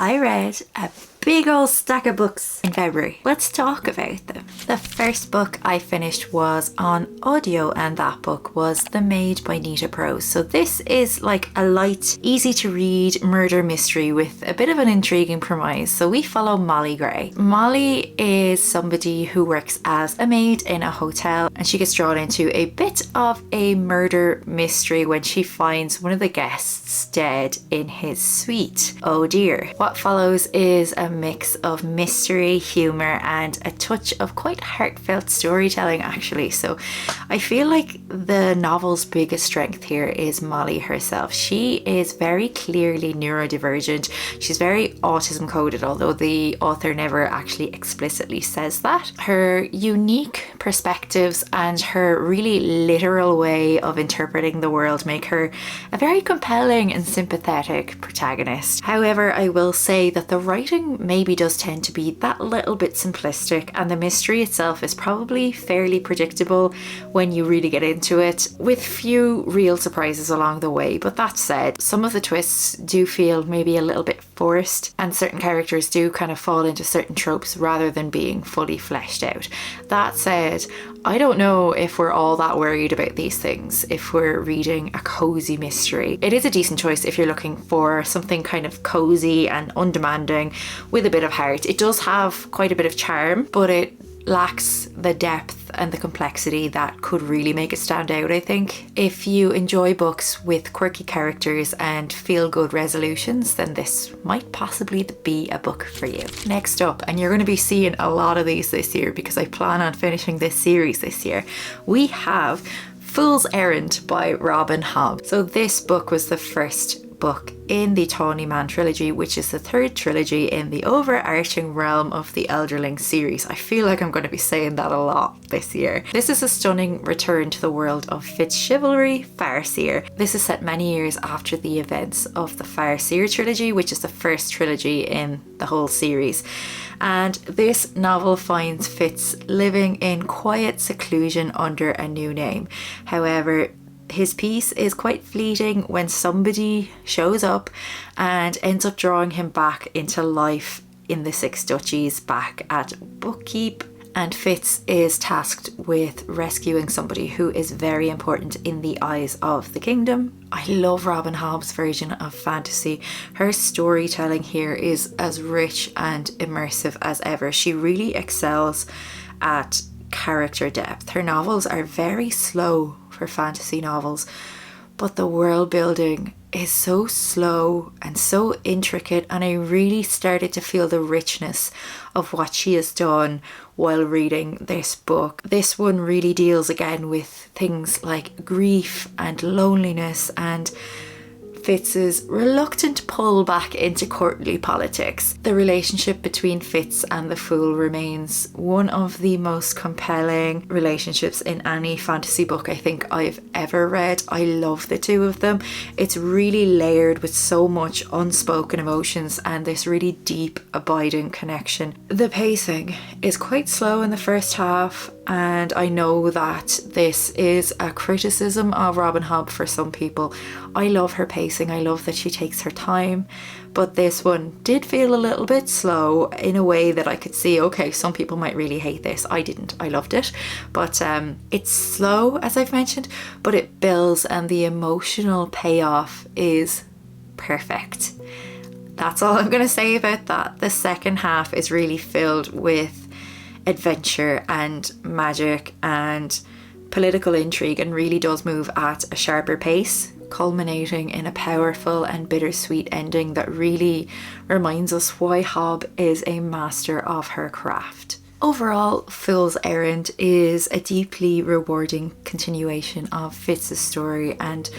I read a big old stack of books in February. Let's talk about them. The first book I finished was on audio, and that book was The Maid by Nita Prose. So this is like a light, easy to read murder mystery with a bit of an intriguing premise. So we follow Molly Gray. Molly is somebody who works as a maid in a hotel, and she gets drawn into a bit of a murder mystery when she finds one of the guests dead in his suite. Oh dear. What follows is a mix of mystery, humour and a touch of quite heartfelt storytelling actually. So I feel like the novel's biggest strength here is Molly herself. She is very clearly neurodivergent. She's very autism coded, although the author never actually explicitly says that. Her unique perspectives and her really literal way of interpreting the world make her a very compelling and sympathetic protagonist. However, I will say that the writing maybe does tend to be that little bit simplistic, and the mystery itself is probably fairly predictable when you really get into it, with few real surprises along the way. But that said, some of the twists do feel maybe a little bit forced, and certain characters do kind of fall into certain tropes rather than being fully fleshed out. That said, I don't know if we're all that worried about these things if we're reading a cozy mystery. It is a decent choice if you're looking for something kind of cozy and undemanding with a bit of heart. It does have quite a bit of charm, but it lacks the depth and the complexity that could really make it stand out, I think. If you enjoy books with quirky characters and feel-good resolutions, then this might possibly be a book for you. Next up, and you're going to be seeing a lot of these this year because I plan on finishing this series this year, we have Fool's Errand by Robin Hobb. So this book was the first book in the Tawny Man trilogy, which is the third trilogy in the overarching realm of the Elderling series. I feel like I'm going to be saying that a lot this year. This is a stunning return to the world of Fitzchivalry Farseer. This is set many years after the events of the Farseer trilogy, which is the first trilogy in the whole series. And this novel finds Fitz living in quiet seclusion under a new name. However, his peace is quite fleeting when somebody shows up and ends up drawing him back into life in the Six Duchies back at Bookkeep. And Fitz is tasked with rescuing somebody who is very important in the eyes of the kingdom. I love Robin Hobb's version of fantasy. Her storytelling here is as rich and immersive as ever. She really excels at character depth. Her novels are very slow for fantasy novels, but the world building is so slow and so intricate, and I really started to feel the richness of what she has done while reading this book. This one really deals again with things like grief and loneliness and Fitz's reluctant pull back into courtly politics. The relationship between Fitz and the Fool remains one of the most compelling relationships in any fantasy book I think I've ever read. I love the two of them. It's really layered with so much unspoken emotions and this really deep, abiding connection. The pacing is quite slow in the first half, and I know that this is a criticism of Robin Hobb for some people. I love her pacing. I love that she takes her time, but this one did feel a little bit slow in a way that I could see, okay, some people might really hate this. I didn't. I loved it. But it's slow, as I've mentioned, but it builds, and the emotional payoff is perfect. That's all I'm going to say about that. The second half is really filled with adventure and magic and political intrigue, and really does move at a sharper pace, culminating in a powerful and bittersweet ending that really reminds us why Hobb is a master of her craft. Overall, Fool's Errand is a deeply rewarding continuation of Fitz's story, and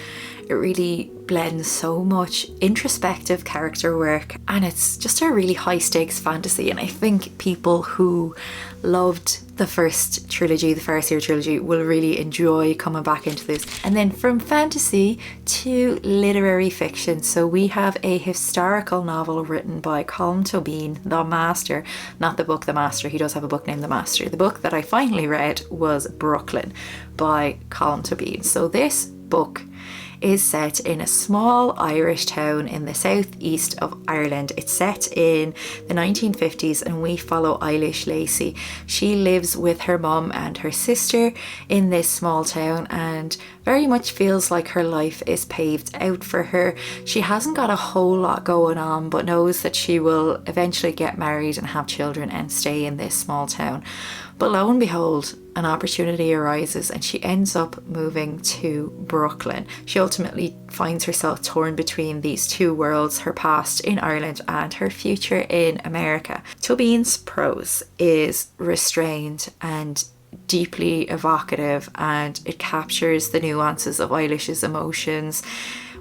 it really blends so much introspective character work, and it's just a really high stakes fantasy. And I think people who loved the first trilogy, the Farseer trilogy, will really enjoy coming back into this. And then from fantasy to literary fiction, so we have a historical novel written by Colm Tóibín, The Master, not the book The Master, he does have a book named The Master. The book that I finally read was Brooklyn by Colm Tóibín. So this book is set in a small Irish town in the southeast of Ireland. It's set in the 1950s and we follow Eilish Lacey. She lives with her mum and her sister in this small town and very much feels like her life is paved out for her. She hasn't got a whole lot going on, but knows that she will eventually get married and have children and stay in this small town. But lo and behold, an opportunity arises and she ends up moving to Brooklyn. She ultimately finds herself torn between these two worlds, her past in Ireland and her future in America. Tobin's prose is restrained and deeply evocative, and it captures the nuances of Eilish's emotions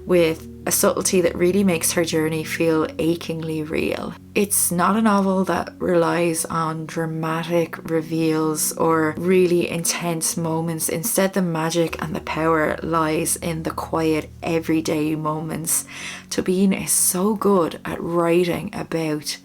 with a subtlety that really makes her journey feel achingly real. It's not a novel that relies on dramatic reveals or really intense moments. Instead, the magic and the power lies in the quiet, everyday moments. Tobin is so good at writing about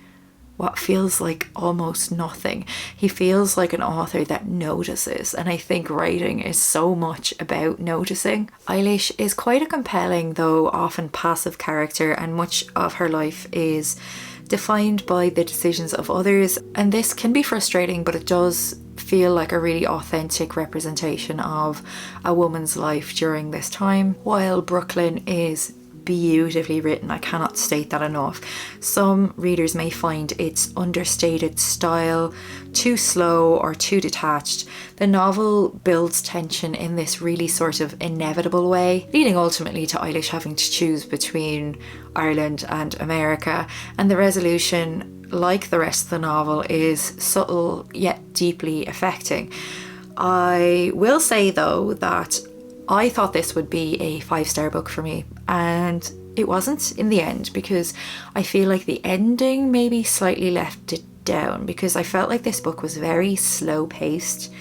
what feels like almost nothing. He feels like an author that notices, and I think writing is so much about noticing. Eilish is quite a compelling, though often passive character, and much of her life is defined by the decisions of others, and this can be frustrating, but it does feel like a really authentic representation of a woman's life during this time. While Brooklyn is beautifully written, I cannot state that enough. Some readers may find its understated style too slow or too detached. The novel builds tension in this really sort of inevitable way, leading ultimately to Eilish having to choose between Ireland and America, and the resolution, like the rest of the novel, is subtle yet deeply affecting. I will say though that I thought this would be a 5-star book for me, and it wasn't in the end, because I feel like the ending maybe slightly left it down, because I felt like this book was very slow paced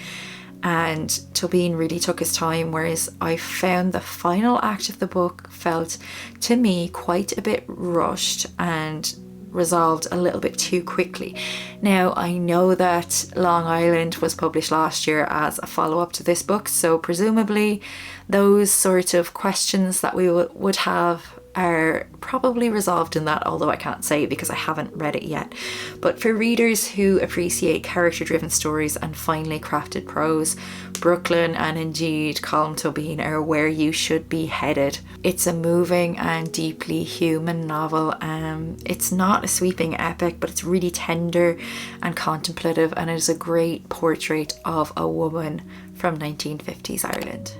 and Tobin really took his time, whereas I found the final act of the book felt to me quite a bit rushed and resolved a little bit too quickly. Now, I know that Long Island was published last year as a follow-up to this book, so presumably those sort of questions that we would have are probably resolved in that, although I can't say because I haven't read it yet. But for readers who appreciate character-driven stories and finely crafted prose, Brooklyn and indeed Colm Tobin are where you should be headed. It's a moving and deeply human novel. It's not a sweeping epic, but it's really tender and contemplative, and it is a great portrait of a woman from 1950s Ireland.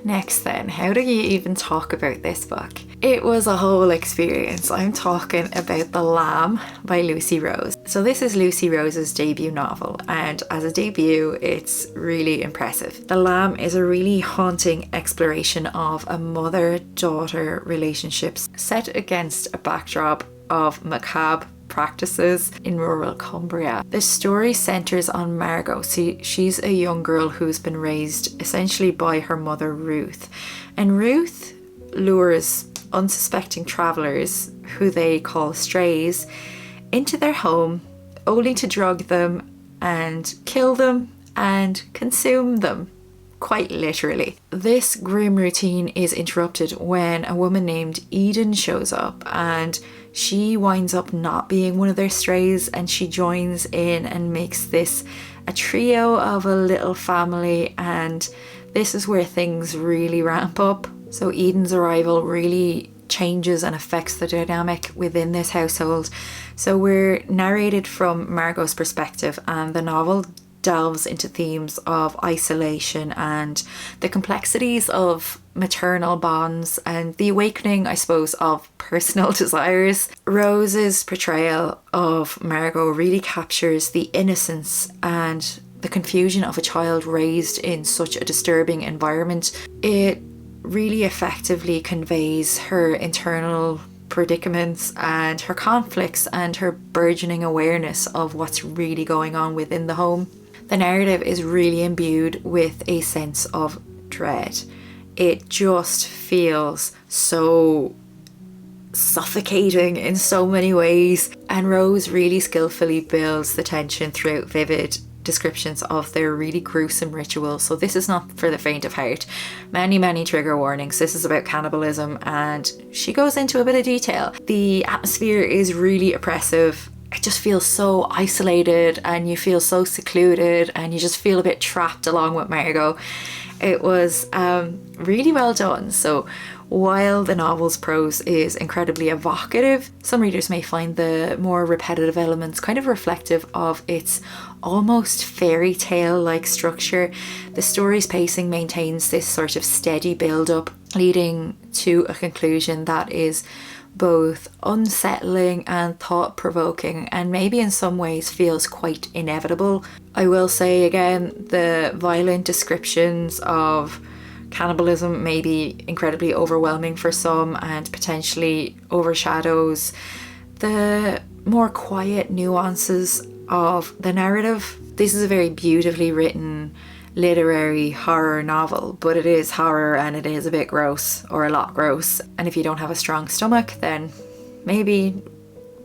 Next then, how do you even talk about this book? It was a whole experience. I'm talking about The Lamb by Lucy Rose. So this is Lucy Rose's debut novel, and as a debut it's really impressive. The Lamb is a really haunting exploration of a mother-daughter relationships set against a backdrop of macabre practices in rural Cumbria. The story centres on Margot. See, she's a young girl who's been raised essentially by her mother Ruth, and Ruth lures unsuspecting travellers, who they call strays, into their home only to drug them and kill them and consume them. Quite literally. This grim routine is interrupted when a woman named Eden shows up, and she winds up not being one of their strays, and she joins in and makes this a trio of a little family, and this is where things really ramp up. So Eden's arrival really changes and affects the dynamic within this household. So we're narrated from Margot's perspective, and the novel delves into themes of isolation and the complexities of maternal bonds and the awakening, I suppose, of personal desires. Rose's portrayal of Margot really captures the innocence and the confusion of a child raised in such a disturbing environment. It really effectively conveys her internal predicaments and her conflicts and her burgeoning awareness of what's really going on within the home. The narrative is really imbued with a sense of dread. It just feels so suffocating in so many ways, and Rose really skillfully builds the tension throughout vivid descriptions of their really gruesome rituals. So this is not for the faint of heart. Many trigger warnings. This is about cannibalism, and she goes into a bit of detail. The atmosphere is really oppressive. It just feels so isolated, and you feel so secluded, and you just feel a bit trapped along with Margot. It was really well done. So while the novel's prose is incredibly evocative, some readers may find the more repetitive elements kind of reflective of its almost fairy tale-like structure. The story's pacing maintains this sort of steady build-up, leading to a conclusion that is both unsettling and thought-provoking, and maybe in some ways feels quite inevitable. I will say again, the violent descriptions of cannibalism may be incredibly overwhelming for some and potentially overshadows the more quiet nuances of the narrative. This is a very beautifully written literary horror novel, but it is horror and it is a bit gross, or a lot gross. And if you don't have a strong stomach, then maybe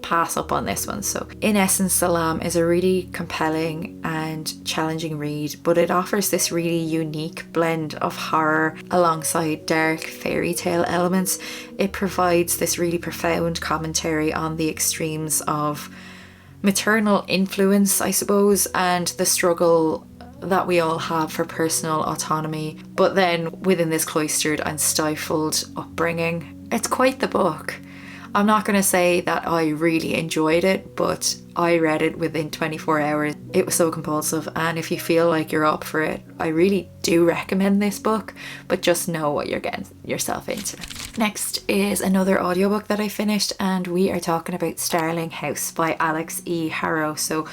pass up on this one. So in essence, The Lamb is a really compelling and challenging read, but it offers this really unique blend of horror alongside dark fairy tale elements. It provides this really profound commentary on the extremes of maternal influence, I suppose, and the struggle that we all have for personal autonomy, but then within this cloistered and stifled upbringing. It's quite the book. I'm not going to say that I really enjoyed it, but I read it within 24 hours. It was so compulsive, and if you feel like you're up for it, I really do recommend this book, but just know what you're getting yourself into. Next is another audiobook that I finished, and we are talking about Starling House by Alex E. Harrow. So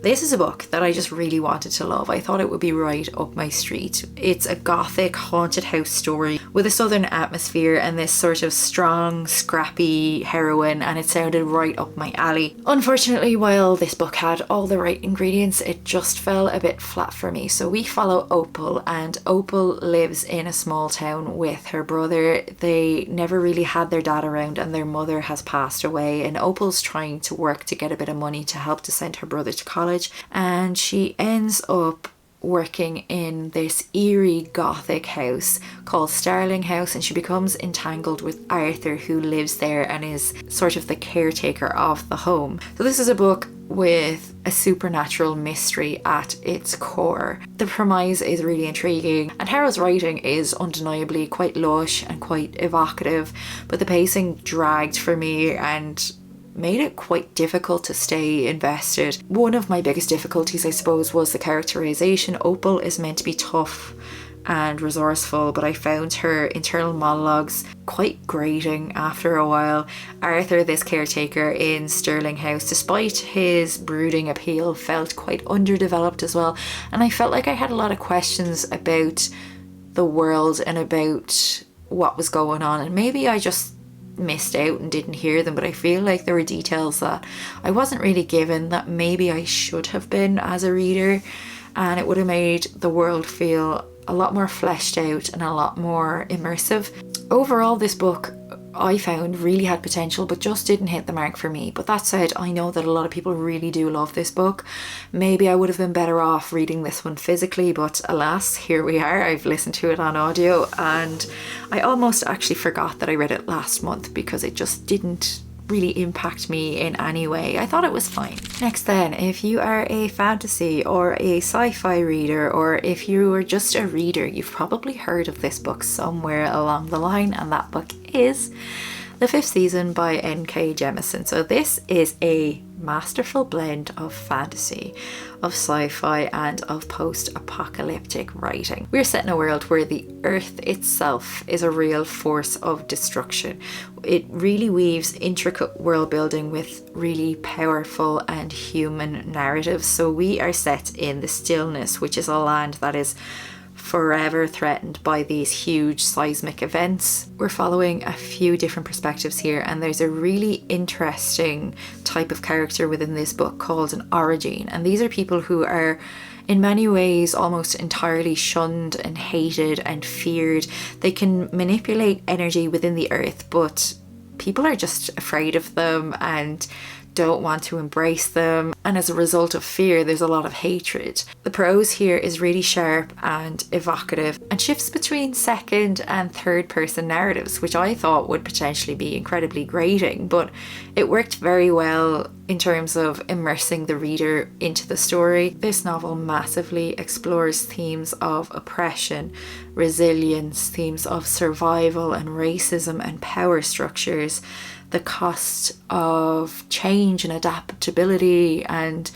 this is a book that I just really wanted to love. I thought it would be right up my street. It's a gothic haunted house story with a southern atmosphere and this sort of strong, scrappy heroine, and it sounded right up my alley. Unfortunately, while this book had all the right ingredients, it just fell a bit flat for me. So we follow Opal, and Opal lives in a small town with her brother. They never really had their dad around, and their mother has passed away, and Opal's trying to work to get a bit of money to help to send her brother to college. And she ends up working in this eerie gothic house called Starling House, and she becomes entangled with Arthur, who lives there and is sort of the caretaker of the home. So this is a book with a supernatural mystery at its core. The premise is really intriguing, and Harrow's writing is undeniably quite lush and quite evocative, but the pacing dragged for me and made it quite difficult to stay invested. One of my biggest difficulties, I suppose, was the characterization. Opal is meant to be tough and resourceful, but I found her internal monologues quite grating after a while. Arthur, this caretaker in Starling House, despite his brooding appeal, felt quite underdeveloped as well, and I felt like I had a lot of questions about the world and about what was going on, and maybe I just missed out and didn't hear them, but I feel like there were details that I wasn't really given that maybe I should have been as a reader, and it would have made the world feel a lot more fleshed out and a lot more immersive. Overall, this book I found really had potential, but just didn't hit the mark for me. But that said, I know that a lot of people really do love this book. Maybe I would have been better off reading this one physically, but alas, here we are. I've listened to it on audio, and I almost actually forgot that I read it last month because it just didn't really impact me in any way. I thought it was fine. Next then, if you are a fantasy or a sci-fi reader, or if you are just a reader, you've probably heard of this book somewhere along the line, and that book is The Fifth Season by N.K. Jemisin. So this is a masterful blend of fantasy, of sci-fi, and of post-apocalyptic writing. We're set in a world where the earth itself is a real force of destruction. It really weaves intricate world building with really powerful and human narratives. So we are set in the Stillness, which is a land that is forever threatened by these huge seismic events. We're following a few different perspectives here, and there's a really interesting type of character within this book called an origin, and these are people who are in many ways almost entirely shunned and hated and feared. They can manipulate energy within the earth, but people are just afraid of them and don't want to embrace them. and as a result of fear there's a lot of hatred. The prose here is really sharp and evocative and shifts between second and third person narratives, which I thought would potentially be incredibly grating, but it worked very well in terms of immersing the reader into the story. This novel massively explores themes of oppression, resilience, themes of survival and racism and power structures, the cost of change and adaptability, and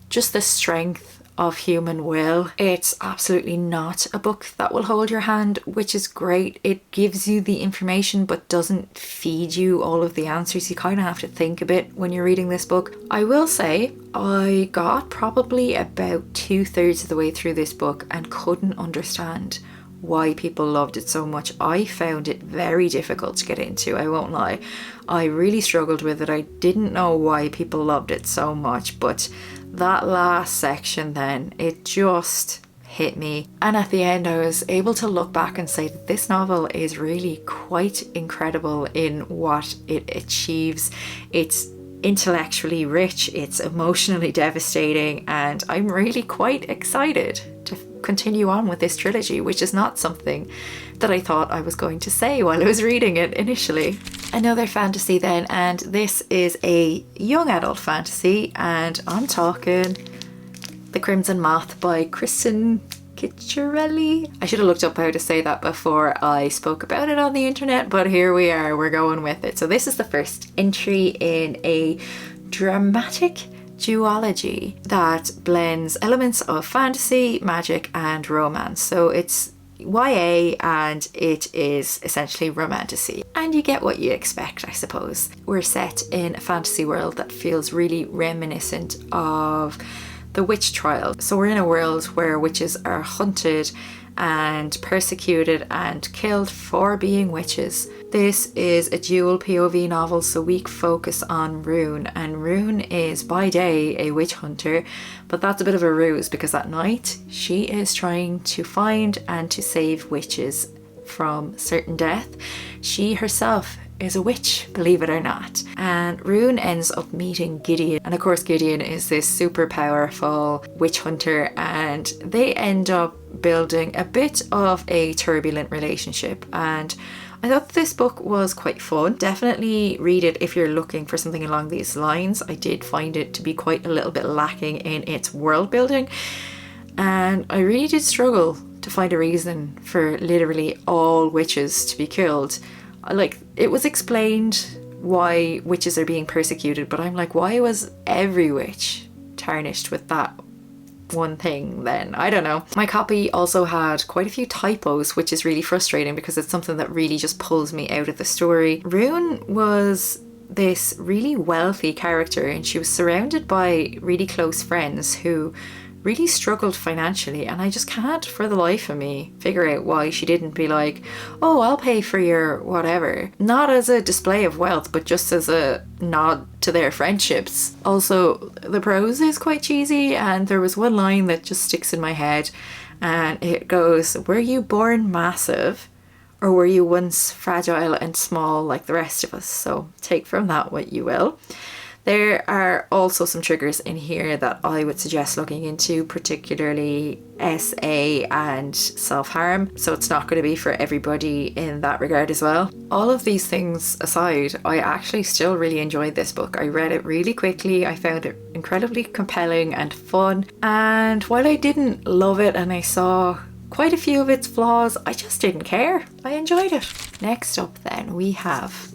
just the strength of human will. It's absolutely not a book that will hold your hand, which is great. It gives you the information but doesn't feed you all of the answers. You kind of have to think a bit when you're reading this book. I will say I got probably about 2/3 of the way through this book and couldn't understand why people loved it so much. I found it very difficult to get into, I won't lie. I really struggled with it. I didn't know why people loved it so much, but that last section then, it just hit me. And at the end I was able to look back and say that this novel is really quite incredible in what it achieves. It's intellectually rich, it's emotionally devastating, and I'm really quite excited to continue on with this trilogy, which is not something that I thought I was going to say while I was reading it initially. Another fantasy then, and this is a young adult fantasy, and I'm talking The Crimson Moth by Kristen Ciccarelli. I should have looked up how to say that before I spoke about it on the internet, but here we are, we're going with it. So this is the first entry in a dramatic duology that blends elements of fantasy, magic and romance. So it's YA and it is essentially romantasy, and you get what you expect, I suppose. We're set in a fantasy world that feels really reminiscent of the witch trial. So we're in a world where witches are hunted and persecuted and killed for being witches. This is a dual POV novel, so we focus on Rune, and Rune is by day a witch hunter, but that's a bit of a ruse because at night she is trying to find and to save witches from certain death. She herself is a witch, believe it or not. And Rune ends up meeting Gideon, and of course Gideon is this super powerful witch hunter, and they end up building a bit of a turbulent relationship. And I thought this book was quite fun. Definitely read it if you're looking for something along these lines. I did find it to be quite a little bit lacking in its world building, and I really did struggle to find a reason for literally all witches to be killed. Like, it was explained why witches are being persecuted, but I'm like, why was every witch tarnished with that one thing then? I don't know. My copy also had quite a few typos, which is really frustrating because it's something that really just pulls me out of the story. Rune was this really wealthy character, and she was surrounded by really close friends who really struggled financially, and I just can't for the life of me figure out why she didn't be like, oh, I'll pay for your whatever. Not as a display of wealth, but just as a nod to their friendships. Also, the prose is quite cheesy, and there was one line that just sticks in my head, and it goes, were you born massive, or were you once fragile and small like the rest of us? So take from that what you will. There are also some triggers in here that I would suggest looking into, particularly SA and self-harm, so it's not going to be for everybody in that regard as well. All of these things aside, I actually still really enjoyed this book. I read it really quickly, I found it incredibly compelling and fun, and while I didn't love it and I saw quite a few of its flaws, I just didn't care. I enjoyed it. Next up then we have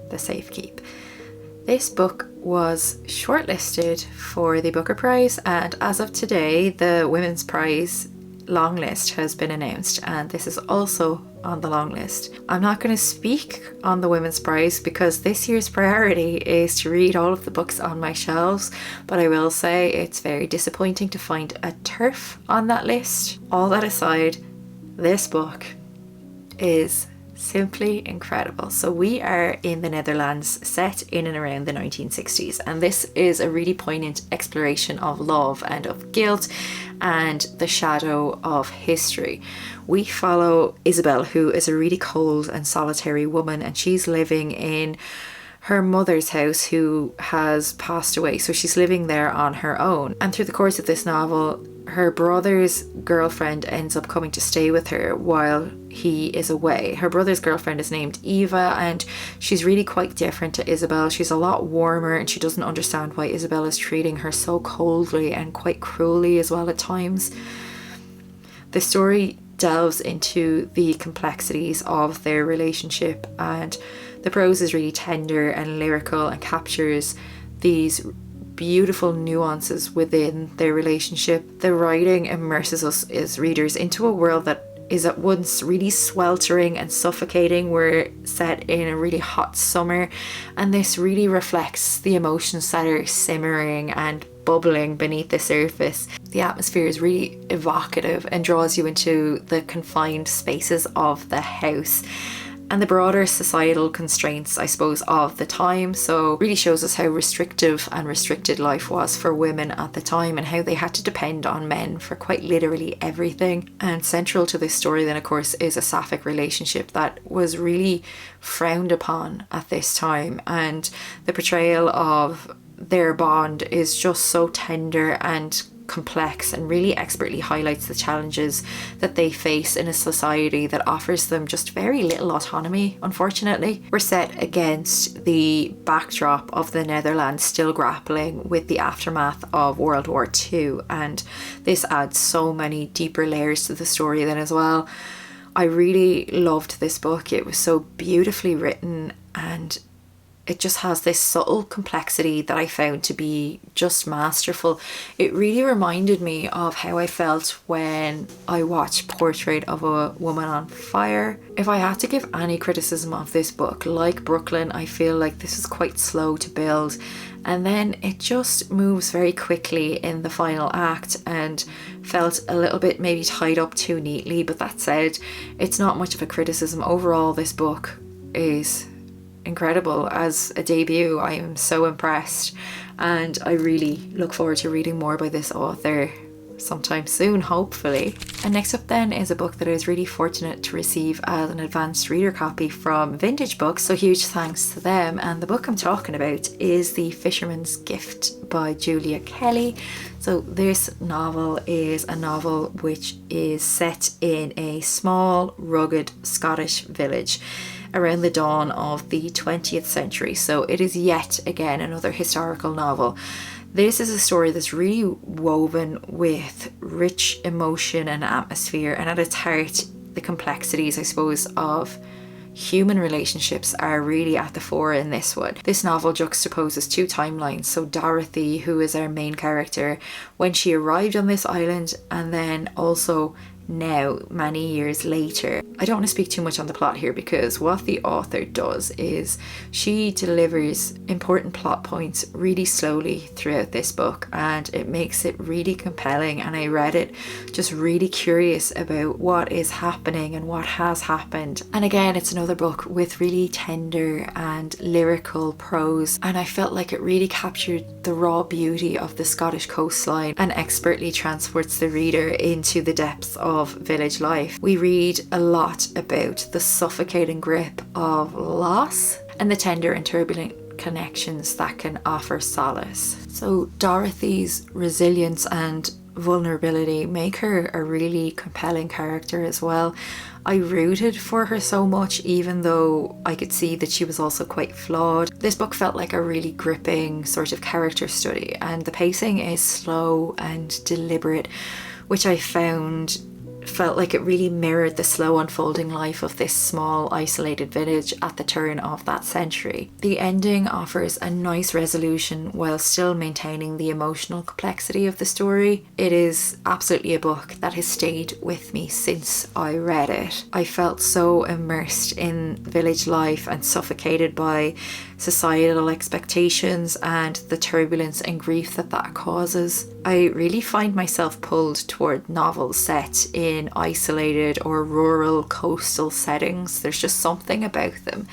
The Safekeep. This book was shortlisted for the Booker Prize, and as of today the Women's Prize long list has been announced, and this is also on the long list. I'm not going to speak on the Women's Prize because this year's priority is to read all of the books on my shelves, but I will say it's very disappointing to find a TERF on that list. All that aside, this book is simply incredible. So we are in the Netherlands, set in and around the 1960s, and this is a really poignant exploration of love and of guilt and the shadow of history. We follow Isabel, who is a really cold and solitary woman, and she's living in her mother's house, who has passed away. So she's living there on her own. And through the course of this novel, her brother's girlfriend ends up coming to stay with her while he is away. Her brother's girlfriend is named Eva, and she's really quite different to Isabel. She's a lot warmer, and she doesn't understand why Isabel is treating her so coldly and quite cruelly as well at times. The story delves into the complexities of their relationship, and the prose is really tender and lyrical and captures these beautiful nuances within their relationship. The writing immerses us as readers into a world that is at once really sweltering and suffocating. We're set in a really hot summer, and this really reflects the emotions that are simmering and bubbling beneath the surface. The atmosphere is really evocative and draws you into the confined spaces of the house and the broader societal constraints, I suppose, of the time. So really shows us how restrictive and restricted life was for women at the time, and how they had to depend on men for quite literally everything. And central to this story then, of course, is a sapphic relationship that was really frowned upon at this time, and the portrayal of their bond is just so tender and complex, and really expertly highlights the challenges that they face in a society that offers them just very little autonomy, unfortunately. We're set against the backdrop of the Netherlands still grappling with the aftermath of World War II, and this adds so many deeper layers to the story then as well. I really loved this book. It was so beautifully written, and it just has this subtle complexity that I found to be just masterful. It really reminded me of how I felt when I watched Portrait of a Woman on Fire. If I had to give any criticism of this book, like Brooklyn, I feel like this is quite slow to build, and then it just moves very quickly in the final act, and felt a little bit maybe tied up too neatly. But that said, it's not much of a criticism. Overall, this book is incredible. As a debut, I am so impressed, and I really look forward to reading more by this author sometime soon, hopefully. And next up then is a book that I was really fortunate to receive as an advanced reader copy from Vintage Books, so huge thanks to them. And the book I'm talking about is The Fisherman's Gift by Julia Kelly. So this novel is a novel which is set in a small, rugged Scottish village around the dawn of the 20th century. So it is yet again another historical novel. This is a story that's really woven with rich emotion and atmosphere, and at its heart, the complexities, I suppose, of human relationships are really at the fore in this one. This novel juxtaposes two timelines. So Dorothy, who is our main character, when she arrived on this island, and then also now, many years later. I don't want to speak too much on the plot here, because what the author does is she delivers important plot points really slowly throughout this book, and it makes it really compelling. And I read it just really curious about what is happening and what has happened. And again, it's another book with really tender and lyrical prose, and I felt like it really captured the raw beauty of the Scottish coastline and expertly transports the reader into the depths of village life. We read a lot about the suffocating grip of loss and the tender and turbulent connections that can offer solace. So Dorothy's resilience and vulnerability make her a really compelling character as well. I rooted for her so much, even though I could see that she was also quite flawed. This book felt like a really gripping sort of character study, and the pacing is slow and deliberate, which I found felt like it really mirrored the slow unfolding life of this small isolated village at the turn of that century. The ending offers a nice resolution while still maintaining the emotional complexity of the story. It is absolutely a book that has stayed with me since I read it. I felt so immersed in village life and suffocated by societal expectations and the turbulence and grief that causes. I really find myself pulled toward novels set in isolated or rural coastal settings. There's just something about them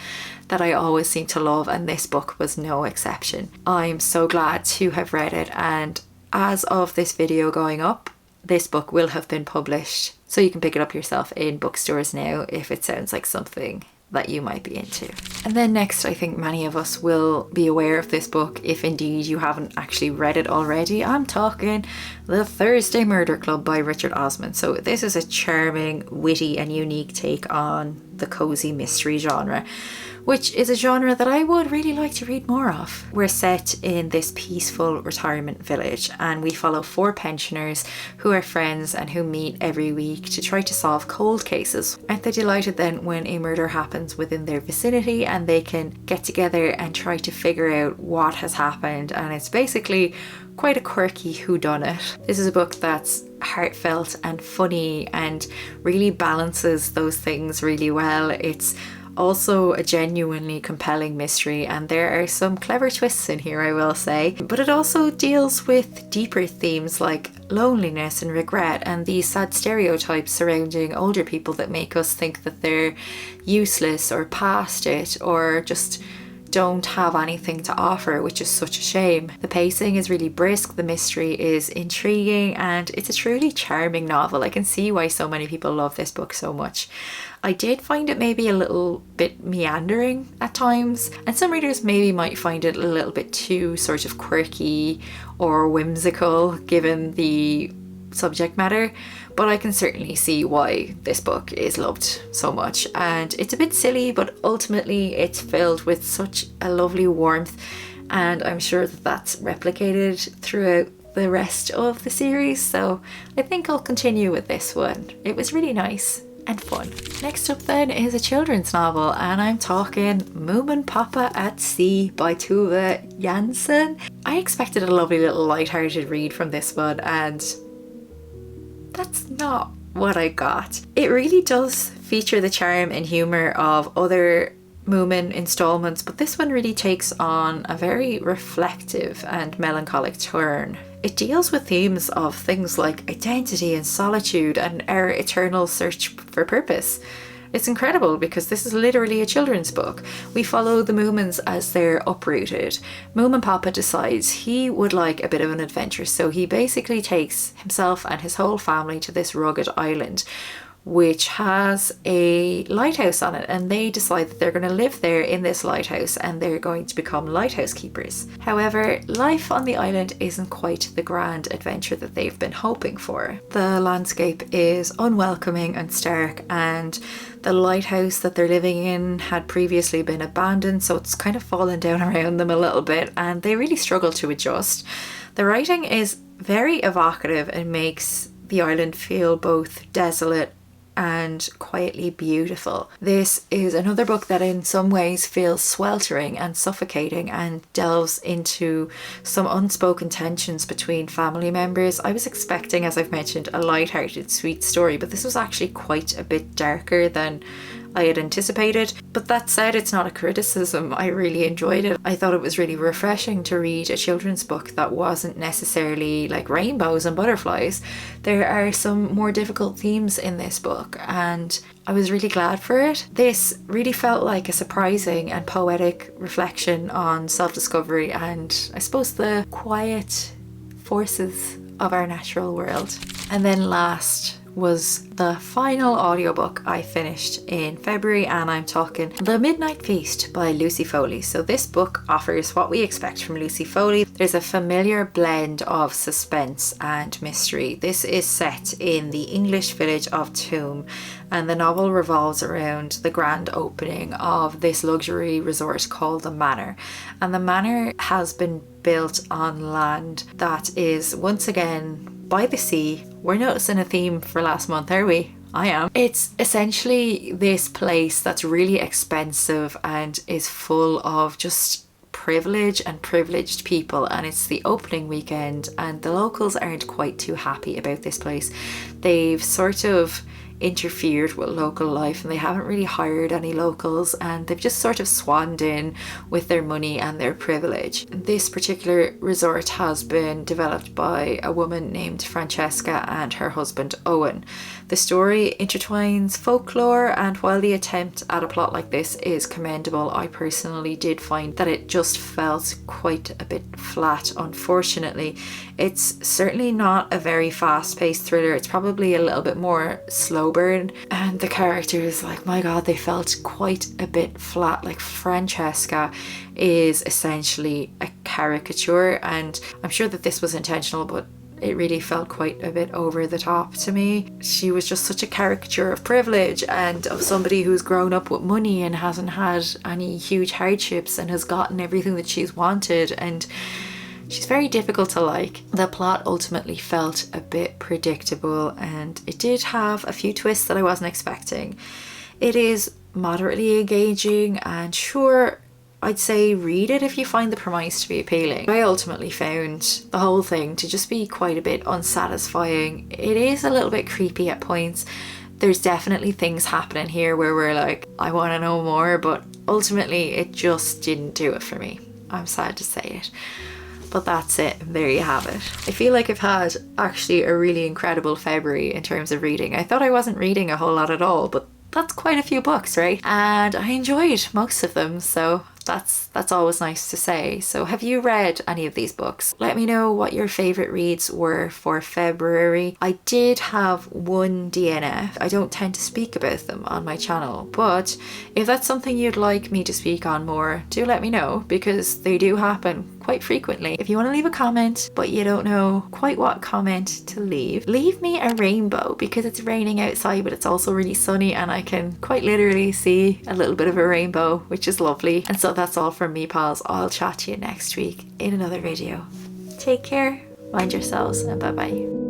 that I always seem to love, and this book was no exception. I'm so glad to have read it, and as of this video going up, this book will have been published, so you can pick it up yourself in bookstores now if it sounds like something that you might be into. And then next, I think many of us will be aware of this book if indeed you haven't actually read it already. I'm talking The Thursday Murder Club by Richard Osman. So this is a charming, witty and unique take on the cozy mystery genre, which is a genre that I would really like to read more of. We're set in this peaceful retirement village and we follow 4 pensioners who are friends and who meet every week to try to solve cold cases. Aren't they delighted then when a murder happens within their vicinity and they can get together and try to figure out what has happened? And it's basically quite a quirky whodunit. This is a book that's heartfelt and funny and really balances those things really well. It's also a genuinely compelling mystery and there are some clever twists in here, I will say. But it also deals with deeper themes like loneliness and regret and these sad stereotypes surrounding older people that make us think that they're useless or past it or just don't have anything to offer, which is such a shame. The pacing is really brisk, the mystery is intriguing, and it's a truly charming novel. I can see why so many people love this book so much. I did find it maybe a little bit meandering at times, and some readers maybe might find it a little bit too sort of quirky or whimsical given the subject matter, but I can certainly see why this book is loved so much. And it's a bit silly, but ultimately it's filled with such a lovely warmth, and I'm sure that that's replicated throughout the rest of the series, so I think I'll continue with this one. It was really nice and fun. Next up then is a children's novel, and I'm talking Moominpappa at Sea by Tove Jansson. I expected a lovely little light-hearted read from this one, and that's not what I got. It really does feature the charm and humour of other Moomin installments, but this one really takes on a very reflective and melancholic turn. It deals with themes of things like identity and solitude and our eternal search for purpose. It's incredible because this is literally a children's book. We follow the Moomins as they're uprooted. Moominpappa decides he would like a bit of an adventure, so he basically takes himself and his whole family to this rugged island which has a lighthouse on it, and they decide that they're going to live there in this lighthouse and they're going to become lighthouse keepers. However, life on the island isn't quite the grand adventure that they've been hoping for. The landscape is unwelcoming and stark, and the lighthouse that they're living in had previously been abandoned, so it's kind of fallen down around them a little bit and they really struggle to adjust. The writing is very evocative and makes the island feel both desolate and quietly beautiful. This is another book that in some ways feels sweltering and suffocating and delves into some unspoken tensions between family members. I was expecting, as I've mentioned, a light-hearted sweet story, but this was actually quite a bit darker than I had anticipated. But that said, it's not a criticism. I really enjoyed it. I thought it was really refreshing to read a children's book that wasn't necessarily like rainbows and butterflies. There are some more difficult themes in this book and I was really glad for it. This really felt like a surprising and poetic reflection on self-discovery and I suppose the quiet forces of our natural world. And then last was the final audiobook I finished in February, and I'm talking The Midnight Feast by Lucy Foley. So this book offers what we expect from Lucy Foley. There's a familiar blend of suspense and mystery. This is set in the English village of Toome, and the novel revolves around the grand opening of this luxury resort called the Manor. And the Manor has been built on land that is once again by the sea. We're noticing a theme for last month, are we? I am. It's essentially this place that's really expensive and is full of just privilege and privileged people, and it's the opening weekend and the locals aren't quite too happy about this place. They've sort of interfered with local life and they haven't really hired any locals and they've just sort of swanned in with their money and their privilege. This particular resort has been developed by a woman named Francesca and her husband Owen. The story intertwines folklore, and while the attempt at a plot like this is commendable, I personally did find that it just felt quite a bit flat, unfortunately. It's certainly not a very fast-paced thriller. It's probably a little bit more slow sober, and the characters, like, my god, they felt quite a bit flat. Like Francesca is essentially a caricature, and I'm sure that this was intentional, but it really felt quite a bit over the top to me. She was just such a caricature of privilege and of somebody who's grown up with money and hasn't had any huge hardships and has gotten everything that she's wanted, and she's very difficult to like. The plot ultimately felt a bit predictable, and it did have a few twists that I wasn't expecting. It is moderately engaging, and sure, I'd say read it if you find the premise to be appealing. I ultimately found the whole thing to just be quite a bit unsatisfying. It is a little bit creepy at points. There's definitely things happening here where we're like, I want to know more, but ultimately it just didn't do it for me. I'm sad to say it. But that's it, there you have it. I feel like I've had actually a really incredible February in terms of reading. I thought I wasn't reading a whole lot at all, but that's quite a few books, right? And I enjoyed most of them, so that's always nice to say. So have you read any of these books? Let me know what your favorite reads were for February. I did have one DNF. I don't tend to speak about them on my channel, but if that's something you'd like me to speak on more, do let me know, because they do happen quite frequently. If you want to leave a comment but you don't know quite what comment to leave me a rainbow, because it's raining outside but it's also really sunny and I can quite literally see a little bit of a rainbow, which is lovely. And so that's all from me, pals. I'll chat to you next week in another video. Take care, mind yourselves, and bye bye.